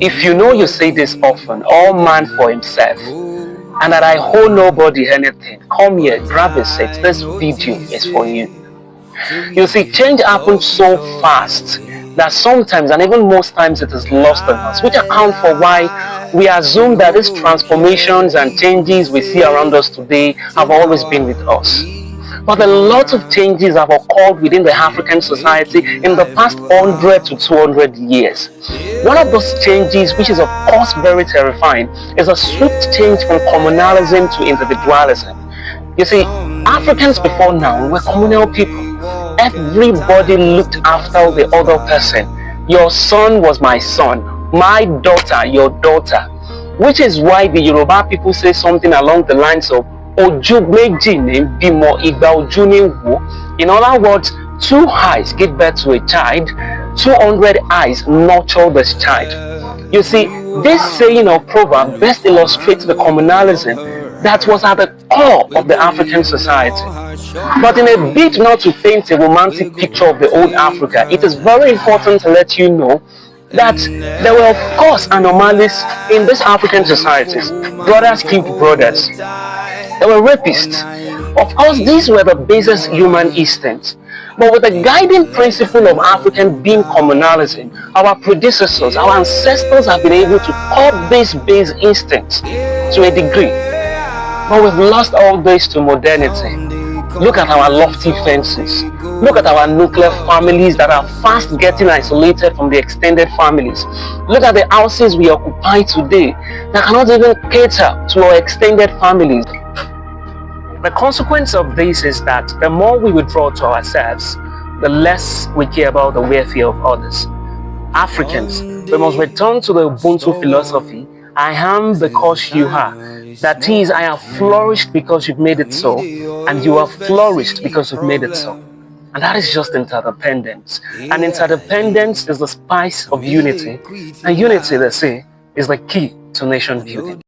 If you know you say this often, all man for himself, and that I owe nobody anything, come here, grab a seat. This video is for you. You see, change happens so fast that sometimes, and even most times, it is lost on us, which account for why we assume that these transformations and changes we see around us today have always been with us. But a lot of changes have occurred within the African society in the past 100 to 200 years. One of those changes, which is of course very terrifying, is a swift change from communalism to individualism. You see, Africans before now were communal people. Everybody looked after the other person. Your son was my son, my daughter, your daughter. Which is why the Yoruba people say something along the lines of Oju meji ni bimo igba oju ni wo. In other words, 2 eyes give birth to a child, 200 eyes nurture this child. You see, this saying or proverb best illustrates the communalism that was at the core of the African society. But in a bid not to paint a romantic picture of the old Africa, it is very important to let you know that there were of course anomalies in these African societies. Brothers killed brothers. There were rapists. Of course, these were the basest human instincts. But with the guiding principle of African being communalism, our predecessors, our ancestors have been able to curb these base instincts to a degree. But we've lost all this to modernity. Look at our lofty fences. Look at our nuclear families that are fast getting isolated from the extended families. Look at the houses we occupy today that cannot even cater to our extended families. The consequence of this is that the more we withdraw to ourselves, the less we care about the welfare of others. Africans, we must return to the Ubuntu philosophy. I am because you are. That is, I have flourished because you've made it so, and you have flourished because you've made it so. And that is just interdependence. And interdependence is the spice of unity. And unity, they say, is the key to nation building.